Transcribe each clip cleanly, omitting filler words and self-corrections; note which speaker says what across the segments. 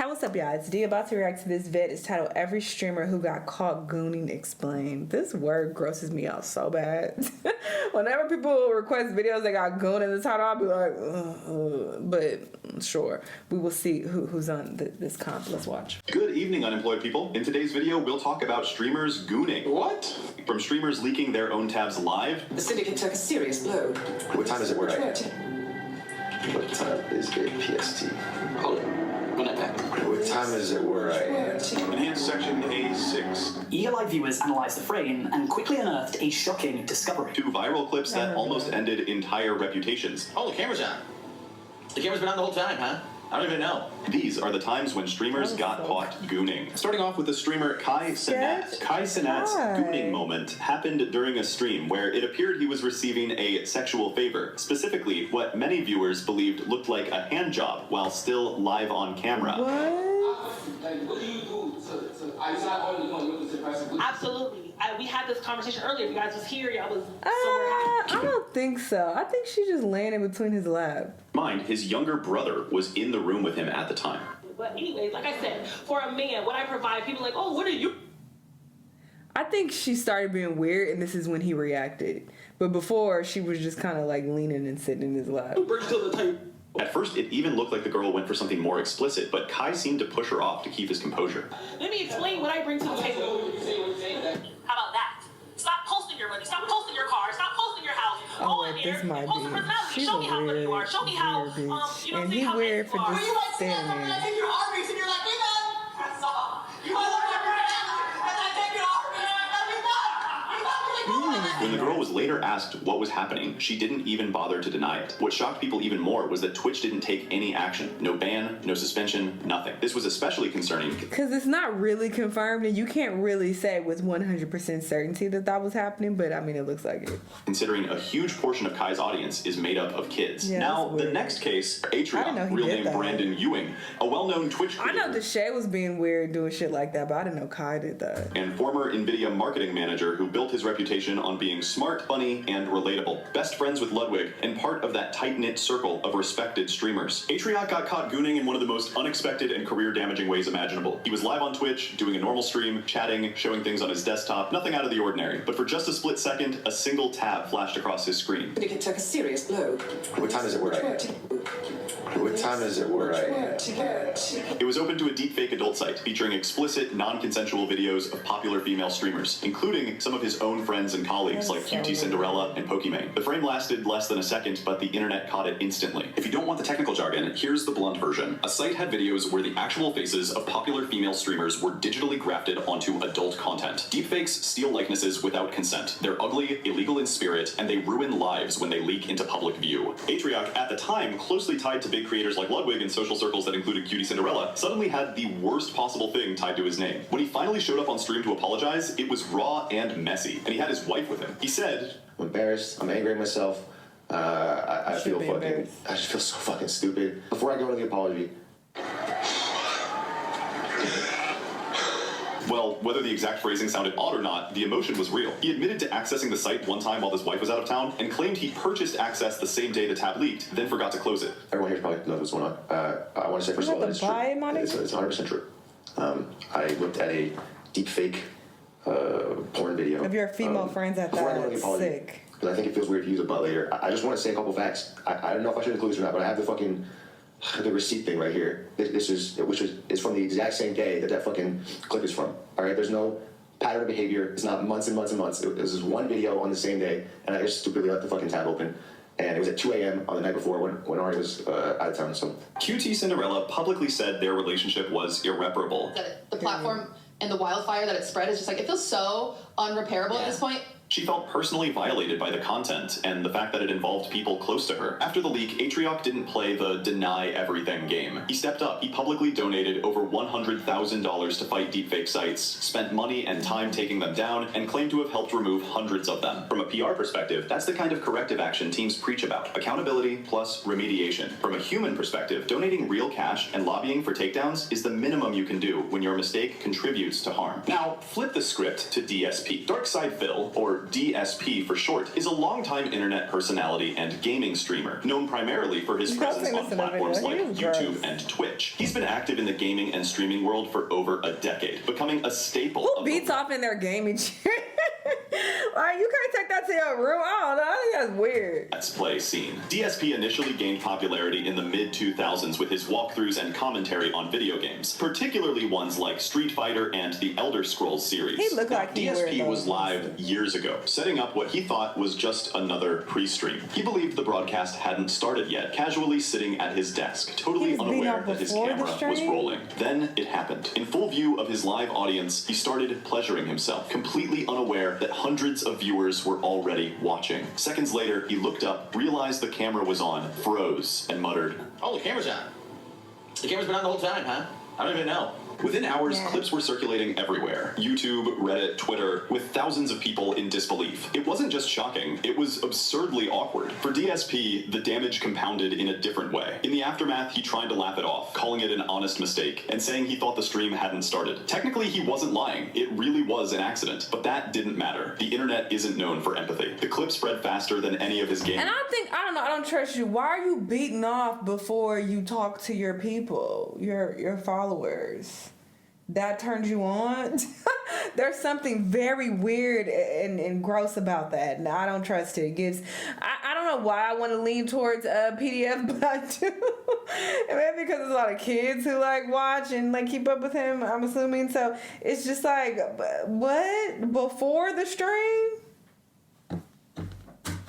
Speaker 1: Hey, what's up, y'all? It's D about to react to this vid. It's titled "Every Streamer Who Got Caught Gooning Explained." This word grosses me out so bad. Whenever people request videos that got goon in the title, I'll be like, ugh. But sure, we will see who's on this comp. Let's watch.
Speaker 2: Good evening, unemployed people. In today's video, we'll talk about streamers gooning.
Speaker 3: What?
Speaker 2: From streamers leaking their own tabs live.
Speaker 4: The syndicate took a serious blow.
Speaker 3: What time is it where I am?
Speaker 5: What time is it PST?
Speaker 4: Hold it. Run it back.
Speaker 5: What time is it where I am?
Speaker 2: Enhanced section A6.
Speaker 6: Eagle-eyed viewers analysed the frame and quickly unearthed a shocking discovery.
Speaker 2: Two viral clips that almost ended entire reputations.
Speaker 3: Oh, the camera's on. The camera's been on the whole time, huh? I don't even know.
Speaker 2: These are the times when streamers got caught gooning. Starting off with the streamer Cenat. Cenat's gooning moment happened during a stream where it appeared he was receiving a sexual favor. Specifically, what many viewers believed looked like a hand job while still live on camera.
Speaker 7: What do you do are you not only going to look at suppressive?
Speaker 8: Absolutely. We had this conversation earlier. If you guys was here, y'all was somewhere
Speaker 1: I don't think so. I think she just laying in between his lap.
Speaker 2: Mind, his younger brother was in the room with him at the time.
Speaker 8: But anyways, like I said, for a man, what I provide, people are like, oh, what are you?
Speaker 1: I think she started being weird, and this is when he reacted. But before, she was just kind of like leaning and sitting in his lap.
Speaker 8: Bring to the table.
Speaker 2: At first, it even looked like the girl went for something more explicit, but Kai seemed to push her off to keep his composure.
Speaker 8: Let me explain what I bring to the table. How about that? Stop posting your money. Stop posting your car. Stop posting your house.
Speaker 1: Oh, wait, this might be. She's
Speaker 8: show me how good you are.
Speaker 1: weird,
Speaker 8: Show me how,
Speaker 1: weird bitch.
Speaker 8: you know,
Speaker 1: And he
Speaker 8: how
Speaker 1: weird
Speaker 8: nice
Speaker 1: for
Speaker 8: you are.
Speaker 1: just standing there.
Speaker 4: I take your heartbeats and you're like, hey man, that's all. You want to look at me and I take your heartbeats and we're done.
Speaker 2: When the girl was later asked what was happening, she didn't even bother to deny it. What shocked people even more was that Twitch didn't take any action. No ban, no suspension, nothing. This was especially concerning
Speaker 1: because it's not really confirmed, and you can't really say with 100% certainty that was happening, but I mean, it looks like it.
Speaker 2: Considering a huge portion of Kai's audience is made up of kids.
Speaker 1: Yeah,
Speaker 2: now, the next case, Atrioc, real name Brandon Ewing, a well-known Twitch creator.
Speaker 1: I know Deshae was being weird doing shit like that, but I didn't know Kai did that.
Speaker 2: And former NVIDIA marketing manager who built his reputation on being smart, funny, and relatable. Best friends with Ludwig, and part of that tight-knit circle of respected streamers. Atrioc got caught gooning in one of the most unexpected and career-damaging ways imaginable. He was live on Twitch, doing a normal stream, chatting, showing things on his desktop, nothing out of the ordinary. But for just a split second, a single tab flashed across his screen.
Speaker 4: The syndicate took a serious blow.
Speaker 5: What time is it where I am? What time is it where I am?
Speaker 2: It was open to a deepfake adult site featuring explicit, non-consensual videos of popular female streamers, including some of his own friends and colleagues like QT Cinderella and Pokimane. The frame lasted less than a second, but the internet caught it instantly. If you don't want the technical jargon, here's the blunt version. A site had videos where the actual faces of popular female streamers were digitally grafted onto adult content. Deepfakes steal likenesses without consent. They're ugly, illegal in spirit, and they ruin lives when they leak into public view. Atrioc, at the time closely tied to big creators like Ludwig and social circles that included QT Cinderella, suddenly had the worst possible thing tied to his name. When he finally showed up on stream to apologize, it was raw and messy, and he had his wife with him. He said,
Speaker 5: I'm embarrassed. I'm angry at myself. I feel fucking. I just feel so fucking stupid. Before I go into the apology.
Speaker 2: Well, whether the exact phrasing sounded odd or not, the emotion was real. He admitted to accessing the site one time while his wife was out of town and claimed he purchased access the same day the tab leaked, then forgot to close it.
Speaker 5: Everyone here probably knows what's going on. I want to say first of all, it's true. It's 100% true. I looked at a deepfake porn video.
Speaker 1: If your female friends at that, it's sick.
Speaker 5: Because I think it feels weird to use a butt later. I just want to say a couple facts. I don't know if I should include this or not, but I have the receipt thing right here. Which is from the exact same day that fucking clip is from. All right, there's no pattern of behavior. It's not months and months and months. It was one video on the same day, and I just stupidly left the fucking tab open. And it was at 2 a.m. on the night before when Ari was out of town. So
Speaker 2: QT Cinderella publicly said their relationship was irreparable.
Speaker 9: That the platform and the wildfire that it spread is just like, it feels so unrepairable at this point.
Speaker 2: She felt personally violated by the content and the fact that it involved people close to her. After the leak, Atrioc didn't play the deny everything game. He stepped up. He publicly donated over $100,000 to fight deepfake sites, spent money and time taking them down, and claimed to have helped remove hundreds of them. From a PR perspective, that's the kind of corrective action teams preach about. Accountability plus remediation. From a human perspective, donating real cash and lobbying for takedowns is the minimum you can do when your mistake contributes to harm. Now, flip the script to DSP. Darkside Phil, or or DSP for short, is a longtime internet personality and gaming streamer, known primarily for his presence on platforms like YouTube and Twitch. He's been active in the gaming and streaming world for over a decade, becoming a staple
Speaker 1: Who beats off in their gaming chair? Like, you can't take that to your room. I don't know. I think that's weird.
Speaker 2: Let's Play scene. DSP initially gained popularity in the mid-2000s with his walkthroughs and commentary on video games, particularly ones like Street Fighter and the Elder Scrolls series.
Speaker 1: He looked like he
Speaker 2: DSP was live years ago, setting up what he thought was just another pre-stream. He believed the broadcast hadn't started yet, casually sitting at his desk, totally unaware that his camera was rolling. Then it happened. In full view of his live audience, he started pleasuring himself, completely unaware that hundreds of viewers were already watching. Seconds later, he looked up, realized the camera was on, froze, and muttered,
Speaker 3: "Oh, the camera's on. The camera's been on the whole time, huh? I don't even know."
Speaker 2: Within hours, clips were circulating everywhere. YouTube, Reddit, Twitter, with thousands of people in disbelief. It wasn't just shocking, it was absurdly awkward. For DSP, the damage compounded in a different way. In the aftermath, he tried to laugh it off, calling it an honest mistake, and saying he thought the stream hadn't started. Technically, he wasn't lying. It really was an accident. But that didn't matter. The internet isn't known for empathy. The clip spread faster than any of his games.
Speaker 1: And I don't trust you. Why are you beating off before you talk to your people, your followers? That turns you on? There's something very weird and gross about that, and I don't trust it. It gives, I don't know why I want to lean towards PDF, but I do. And maybe because there's a lot of kids who like watch and like keep up with him, I'm assuming. So it's just like, what? Before the stream?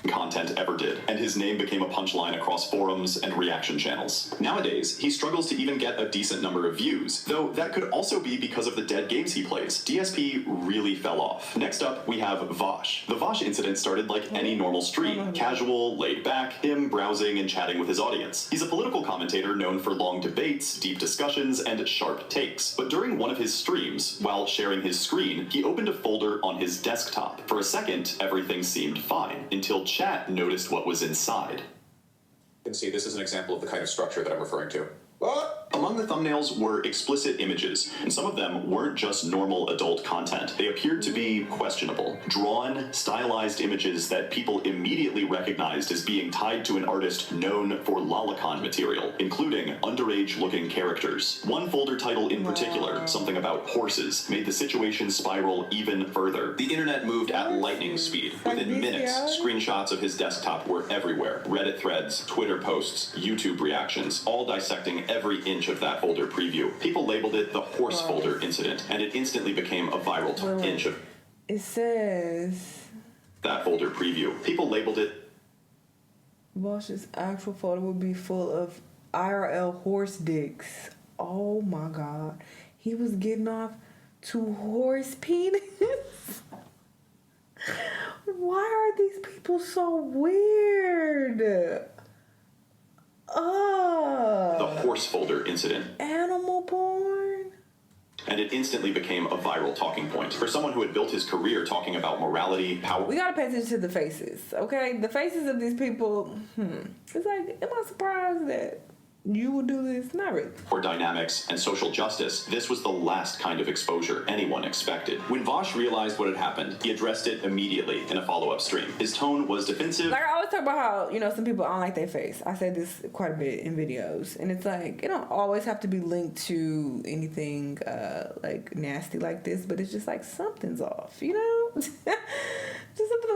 Speaker 2: Content ever did, and his name became a punchline across forums and reaction channels. Nowadays, he struggles to even get a decent number of views, though that could also be because of the dead games he plays. DSP really fell off. Next up, we have Vaush. The Vaush incident started like any normal stream. Casual, laid back, him browsing and chatting with his audience. He's a political commentator known for long debates, deep discussions, and sharp takes. But during one of his streams, while sharing his screen, he opened a folder on his desktop. For a second, everything seemed fine, until chat noticed what was inside.
Speaker 10: You can see this is an example of the kind of structure that I'm referring to.
Speaker 2: Among the thumbnails were explicit images, and some of them weren't just normal adult content. They appeared to be questionable. Drawn, stylized images that people immediately recognized as being tied to an artist known for lolicon material, including underage-looking characters. One folder title in particular, something about horses, made the situation spiral even further. The internet moved at lightning speed. Within minutes, screenshots of his desktop were everywhere. Reddit threads, Twitter posts, YouTube reactions, all dissecting every inch of that folder preview. People labeled it the horse folder incident, and it instantly became a viral inch of
Speaker 1: It says
Speaker 2: that folder preview. People labeled it
Speaker 1: Vaush's actual folder would be full of IRL horse dicks. Oh my god. He was getting off to horse penis? Why are these people so weird?
Speaker 2: the horse folder incident.
Speaker 1: Animal porn?
Speaker 2: And it instantly became a viral talking point. For someone who had built his career talking about morality, power...
Speaker 1: We gotta pay attention to the faces, okay? The faces of these people, It's like, am I surprised that you would do this? Not really.
Speaker 2: For dynamics and social justice, this was the last kind of exposure anyone expected. When Vaush realized what had happened, he addressed it immediately in a follow-up stream. His tone was defensive.
Speaker 1: Like, I always talk about how, some people don't like their face. I say this quite a bit in videos. And it's like, it don't always have to be linked to anything, like, nasty like this. But it's just like, something's off, Just something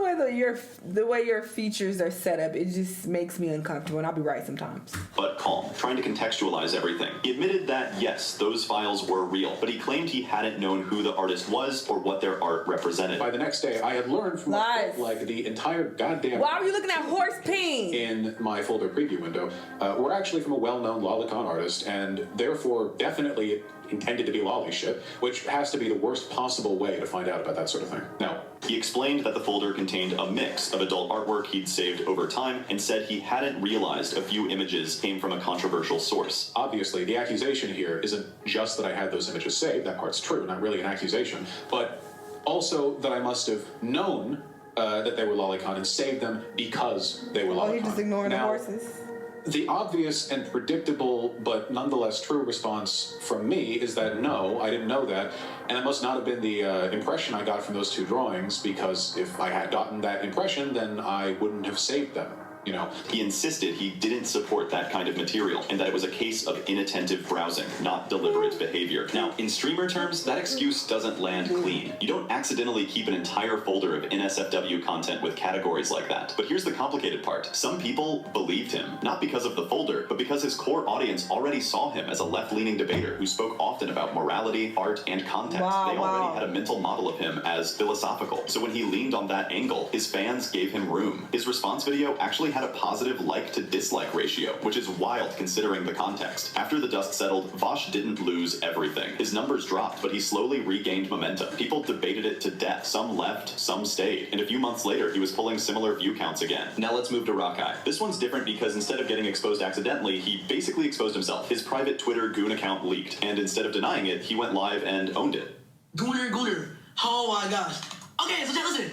Speaker 1: the way your features are set up, it just makes me uncomfortable, and I'll be right sometimes.
Speaker 2: But calm, trying to contextualize everything. He admitted that, yes, those files were real, but he claimed he hadn't known who the artist was or what their art represented.
Speaker 10: By the next day, I had learned from like the entire goddamn...
Speaker 1: Why are you looking at horse peen?
Speaker 10: In my folder preview window, were actually from a well-known lolicon artist, and therefore definitely intended to be lolly shit, which has to be the worst possible way to find out about that sort of thing. Now,
Speaker 2: he explained that the folder contained a mix of adult artwork he'd saved over time and said he hadn't realized a few images came from a controversial source.
Speaker 10: Obviously, the accusation here isn't just that I had those images saved, that part's true, not really an accusation, but also that I must have known that they were lolicon and saved them because they were lolicon.
Speaker 1: Oh, he's just ignoring the horses.
Speaker 10: The obvious and predictable, but nonetheless true response from me is that no, I didn't know that, and that must not have been the impression I got from those two drawings, because if I had gotten that impression, then I wouldn't have saved them. You know,
Speaker 2: he insisted he didn't support that kind of material and that it was a case of inattentive browsing, not deliberate behavior. Now, in streamer terms, that excuse doesn't land clean. You don't accidentally keep an entire folder of NSFW content with categories like that. But here's the complicated part. Some people believed him, not because of the folder, but because his core audience already saw him as a left-leaning debater who spoke often about morality, art, and context. They already had a mental model of him as philosophical. So when he leaned on that angle, his fans gave him room. His response video actually had a positive like to dislike ratio, which is wild considering the context. After the dust settled, Vaush didn't lose everything. His numbers dropped, but he slowly regained momentum. People debated it to death. Some left, some stayed. And a few months later, he was pulling similar view counts again. Now let's move to Rakai. This one's different because instead of getting exposed accidentally, he basically exposed himself. His private Twitter Goon account leaked, and instead of denying it, he went live and owned it.
Speaker 4: Gooner. Oh my gosh. Okay, so listen.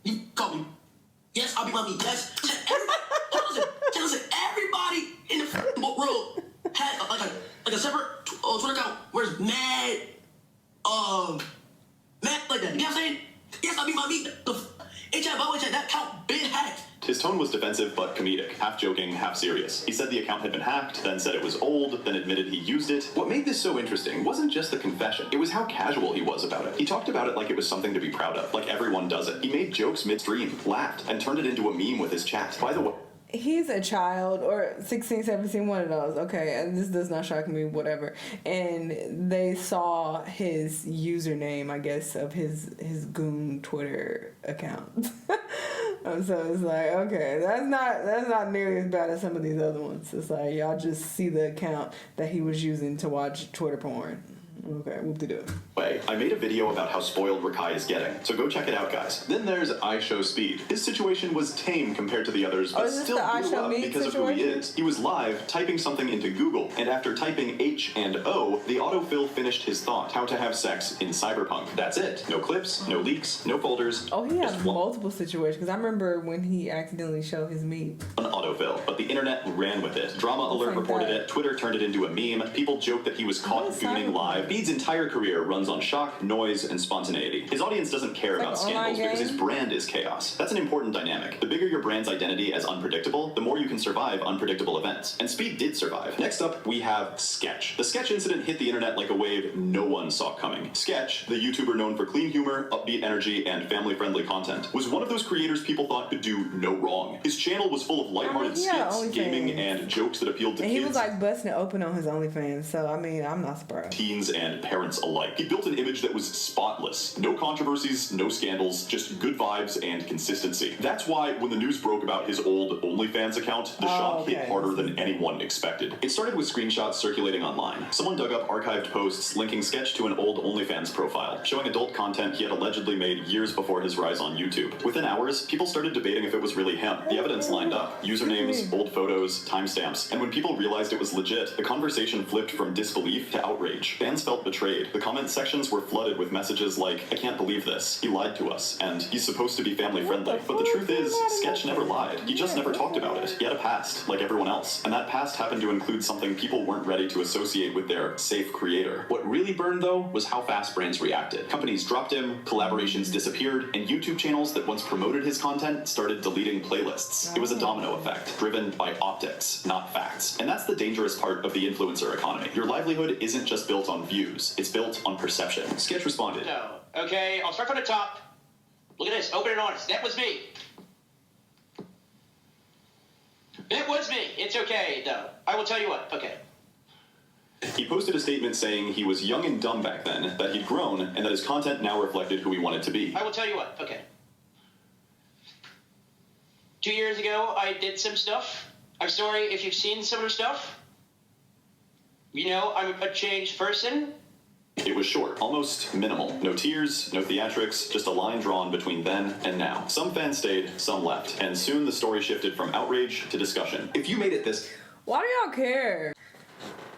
Speaker 4: You called me. Yes, I'll be mommy. Yes. Listen. Everybody in the world had like a separate Twitter account where it's mad like that. You know what I'm saying? Yes, I'll be mommy. In chat, that account been hacked.
Speaker 2: His tone was defensive but comedic, half joking, half serious. He said the account had been hacked, then said it was old, then admitted he used it. What made this so interesting wasn't just the confession, it was how casual he was about it. He talked about it like it was something to be proud of, like everyone does it. He made jokes midstream, laughed, and turned it into a meme with his chat. By the way,
Speaker 1: he's a child, or 16, 17, one of those, okay, and this does not shock me, whatever. And they saw his username, I guess, of his Goon Twitter account. So it's like, okay, that's not nearly as bad as some of these other ones. It's like, y'all just see the account that he was using to watch Twitter porn. Okay, whoop-de-doo.
Speaker 2: I made a video about how spoiled Rakai is getting, so go check it out, guys. Then there's IShowSpeed. His situation was tame compared to the others, but still blew up because of who he is. He was live, typing something into Google, and after typing H and O, the autofill finished his thought, how to have sex in cyberpunk. That's it. No clips, no leaks, no folders.
Speaker 1: Oh, he has multiple situations, because I remember when he accidentally showed his meat.
Speaker 2: An autofill, but the internet ran with it. Drama Alert reported it, Twitter turned it into a meme, people joked that he was caught gooning live. Speed's entire career runs on shock, noise, and spontaneity. His audience doesn't care about scandals because his brand is chaos. That's an important dynamic. The bigger your brand's identity as unpredictable, the more you can survive unpredictable events. And Speed did survive. Next up, we have Sketch. The Sketch incident hit the internet like a wave no one saw coming. Sketch, the YouTuber known for clean humor, upbeat energy, and family-friendly content, was one of those creators people thought could do no wrong. His channel was full of lighthearted skits, gaming, and jokes that appealed to kids.
Speaker 1: And he was like busting it open on his OnlyFans, so I mean, I'm not surprised.
Speaker 2: Teens and parents alike. He built an image that was spotless. No controversies, no scandals, just good vibes and consistency. That's why when the news broke about his old OnlyFans account, the shock hit harder than anyone expected. It started with screenshots circulating online. Someone dug up archived posts linking Sketch to an old OnlyFans profile, showing adult content he had allegedly made years before his rise on YouTube. Within hours, people started debating if it was really him. The evidence lined up. Usernames, old photos, timestamps. And when people realized it was legit, the conversation flipped from disbelief to outrage. Fans felt betrayed. The comment sections were flooded with messages like, I can't believe this, he lied to us, and he's supposed to be family friendly. But the truth is, Sketch never lied. He just never talked about it. He had a past, like everyone else. And that past happened to include something people weren't ready to associate with their safe creator. What really burned, though, was how fast brands reacted. Companies dropped him, collaborations disappeared, and YouTube channels that once promoted his content started deleting playlists. It was a domino effect, driven by optics, not facts. And that's the dangerous part of the influencer economy. Your livelihood isn't just built on views. It's built on perception. Sketch responded.
Speaker 8: No. Okay, I'll start from the top. Look at this, open and honest. That was me. It was me. It's okay, though. I will tell you what. Okay.
Speaker 2: He posted a statement saying he was young and dumb back then, that he'd grown, and that his content now reflected who he wanted to be.
Speaker 8: I will tell you what. Okay. 2 years ago, I did some stuff. I'm sorry if you've seen some of the stuff. You know, I'm a changed person.
Speaker 2: It was short, almost minimal. No tears, no theatrics, just a line drawn between then and now. Some fans stayed, some left, and soon the story shifted from outrage to discussion. If you made it this...
Speaker 1: Why do y'all care?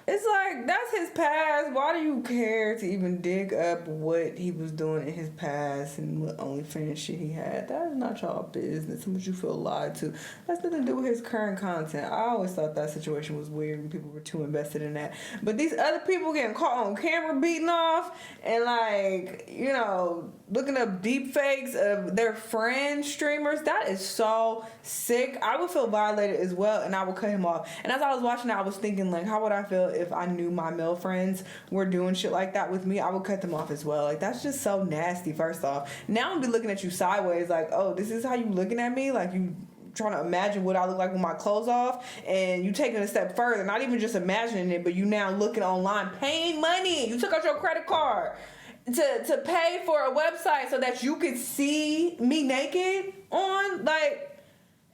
Speaker 1: It's like, that's his past. Why do you care to even dig up what he was doing in his past and what OnlyFans shit he had? That is not y'all business. How much you feel lied to. That's nothing to do with his current content. I always thought that situation was weird when people were too invested in that. But these other people getting caught on camera beating off and like, you know, looking up deep fakes of their friend streamers, that is so sick. I would feel violated as well, and I would cut him off. And as I was watching that, I was thinking, like, how would I feel if I knew my male friends were doing shit like that with me? I would cut them off as well. Like, that's just so nasty, first off. Now I'm be looking at you sideways, like, oh, this is how you looking at me? Like, you trying to imagine what I look like with my clothes off, and you taking a step further, not even just imagining it, but you now looking online, paying money. You took out your credit card to pay for a website so that you could see me naked on, like,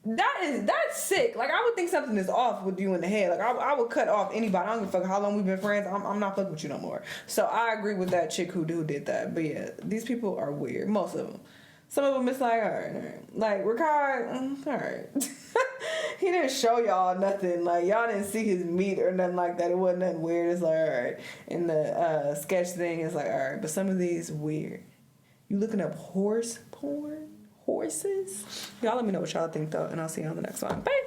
Speaker 1: that's sick. Like, I would think something is off with you in the head. Like, I would cut off anybody. I don't give a fuck how long we've been friends. I'm not fucking with you no more. So I agree with that chick who did that. But yeah, these people are weird. Most of them. Some of them, it's like, all right. Like, Rakai, all right. He didn't show y'all nothing. Like, y'all didn't see his meat or nothing like that. It wasn't nothing weird. It's like, all right. And the sketch thing is like, all right. But some of these, weird. You looking up horse porn? Horses? Y'all let me know what y'all think, though. And I'll see you on the next one. Bye.